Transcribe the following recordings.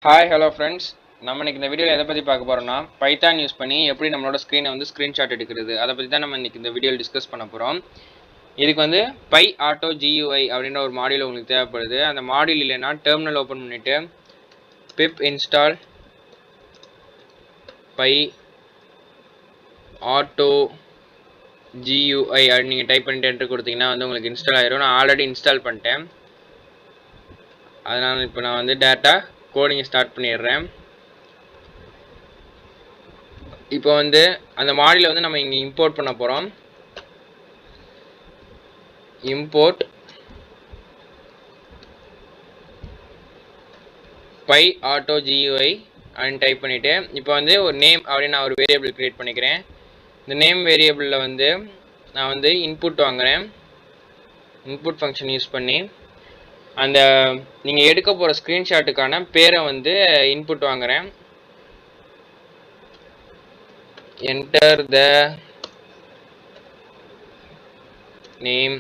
Hi hello friends, நம்ம இன்னைக்கு இந்த வீடியோவில் எதை பற்றி பார்க்க போகிறோம்னா பைத்தான் யூஸ் பண்ணி எப்படி நம்மளோட ஸ்க்ரீனை வந்து ஸ்க்ரீன்ஷாட் எடுக்கிறது அதை பற்றி தான் நம்ம இன்னைக்கு இந்த வீடியோவில் டிஸ்கஸ் பண்ண போகிறோம். இதுக்கு வந்து pyautogui அப்படின்ற ஒரு மாடியூல் உங்களுக்கு தேவைப்படுது. அந்த மாடியூல் இல்லைன்னா டெர்மினல் ஓப்பன் பண்ணிவிட்டு pip install pyautogui அப்படின்னு நீங்கள் டைப் பண்ணிட்டு என்ட்ரு கொடுத்தீங்கன்னா வந்து உங்களுக்கு இன்ஸ்டால் ஆயிரும். நான் ஆல்ரெடி இன்ஸ்டால் பண்ணிட்டேன், அதனால் இப்போ நான் வந்து டேட்டா கோடிங் ஸ்டார்ட் பண்ணிடுறேன். இப்போ வந்து அந்த மாடியூலை வந்து நம்ம இங்கே இம்போர்ட் பண்ண போகிறோம். இம்போர்ட் pyautogui அப்படின்னு டைப் பண்ணிவிட்டு இப்போ வந்து ஒரு நேம் அப்படின்னு நான் ஒரு வேரியபிள் க்ரியேட் பண்ணிக்கிறேன். இந்த நேம் வேரியபிளில் வந்து நான் வந்து இன்புட் வாங்குகிறேன். இன்புட் ஃபங்க்ஷன் யூஸ் பண்ணி அந்த நீங்கள் எடுக்க போகிற ஸ்க்ரீன்ஷாட்டுக்கான பேரை வந்து இன்புட் வாங்குகிறேன். Enter the name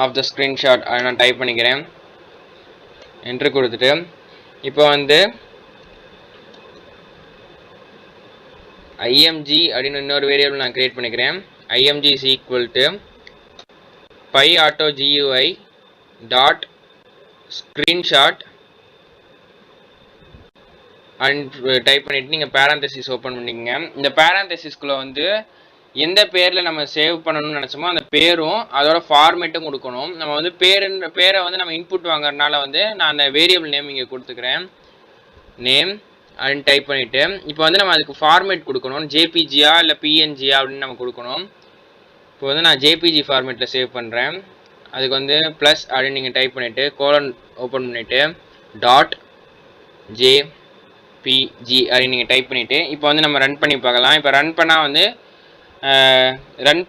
of the screenshot அதை நான் டைப் பண்ணிக்கிறேன். என்ட்ரு கொடுத்துட்டு இப்போ வந்து img அப்படின்னு இன்னொரு வேரியபிள் நான் கிரியேட் பண்ணிக்கிறேன். img is equal to pyautogui dot screenshot and type பண்ணிவிட்டு நீங்கள் பேராந்தசிஸ் ஓப்பன் பண்ணிக்கங்க. இந்த பேராந்தசிஸ்குள்ளே வந்து எந்த பேரில் நம்ம சேவ் பண்ணணும்னு நினச்சோமோ அந்த பேரும் அதோட ஃபார்மேட்டும் கொடுக்கணும். நம்ம வந்து பேரை வந்து நம்ம இன்புட் வாங்குறதுனால வந்து நான் அந்த வேரியபிள் நேம் இங்கே கொடுத்துக்கிறேன். நேம் அப்படின்னு டைப் பண்ணிவிட்டு இப்போ வந்து நம்ம அதுக்கு ஃபார்மேட் கொடுக்கணும். ஜேபிஜியா இல்லை பிஎன்ஜியா அப்படின்னு நம்ம கொடுக்கணும். இப்போ வந்து நான் ஜேபிஜி ஃபார்மேட்டில் சேவ் பண்ணுறேன். அதுக்கு வந்து ப்ளஸ் அப்படின்னு நீங்கள் டைப் பண்ணிவிட்டு கோலன் ஓப்பன் பண்ணிவிட்டு டாட் ஜேபிஜி அப்படின்னு நீங்கள் டைப் பண்ணிவிட்டு இப்போ வந்து நம்ம ரன் பண்ணி பார்க்கலாம். இப்போ ரன் பண்ணால் வந்து ரன்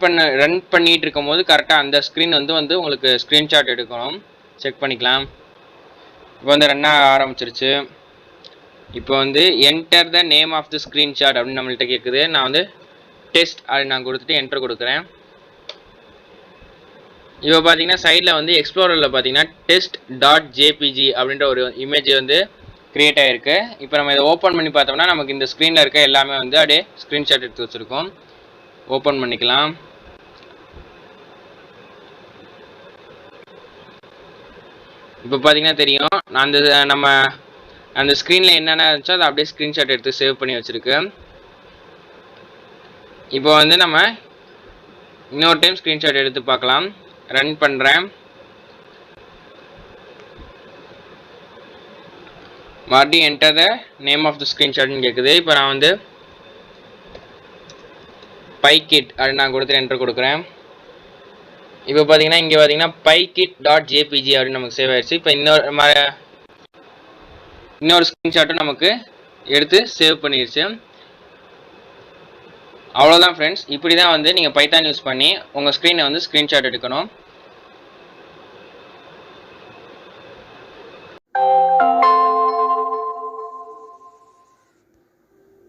பண்ணிகிட்டு இருக்கும் போது கரெக்டாக அந்த ஸ்க்ரீன் வந்து உங்களுக்கு ஸ்க்ரீன்ஷாட் எடுக்கணும். செக் பண்ணிக்கலாம். இப்போ வந்து ரன் ஆக ஆரம்பிச்சிருச்சு. இப்போ வந்து enter the name of the screenshot அப்படின்னு நம்மள்கிட்ட கேட்குது. நான் வந்து டெஸ்ட் அப்படின்னு நான் கொடுத்துட்டு என்டர் கொடுக்குறேன். இப்போ பார்த்தீங்கன்னா சைடில் வந்து எக்ஸ்ப்ளோரரில் பார்த்தீங்கன்னா டெஸ்ட் டாட் ஜேபிஜி அப்படின்ற ஒரு இமேஜ் வந்து க்ரியேட் ஆகிருக்கு. இப்போ நம்ம இதை ஓப்பன் பண்ணி பார்த்தோம்னா நமக்கு இந்த ஸ்க்ரீனில் இருக்க எல்லாமே வந்து அப்படியே ஸ்க்ரீன்ஷாட் எடுத்து வச்சுருக்கோம். ஓப்பன் பண்ணிக்கலாம். இப்போ பார்த்தீங்கன்னா தெரியும் நம்ம அந்த ஸ்க்ரீனில் என்னென்ன இருந்துச்சோ அதை அப்படியே ஸ்க்ரீன்ஷாட் எடுத்து சேவ் பண்ணி வச்சுருக்கு. இப்போ வந்து நம்ம இன்னொரு டைம் ஸ்க்ரீன்ஷாட் எடுத்து பார்க்கலாம். ரன் பண்ணுறேன். மறுபடியும் enter the name of the ஸ்க்ரீன்ஷாட்னு கேட்குது. இப்போ நான் வந்து pykit அப்படின்னு நான் கொடுத்துட்டு என்டர் கொடுக்குறேன். இப்போ பார்த்தீங்கன்னா இங்கே பார்த்தீங்கன்னா pykit டாட் ஜேபிஜி அப்படின்னு நமக்கு சேவ் ஆயிடுச்சு. இப்போ இன்னொரு ஸ்க்ரீன்ஷாட்டும் நமக்கு எடுத்து சேவ் பண்ணிடுச்சு. அவ்வளோதான் ஃப்ரெண்ட்ஸ். இப்படி தான் வந்து நீங்கள் பைத்தான் யூஸ் பண்ணி உங்கள் ஸ்க்ரீனை வந்து ஸ்க்ரீன்ஷாட் எடுக்கணும்.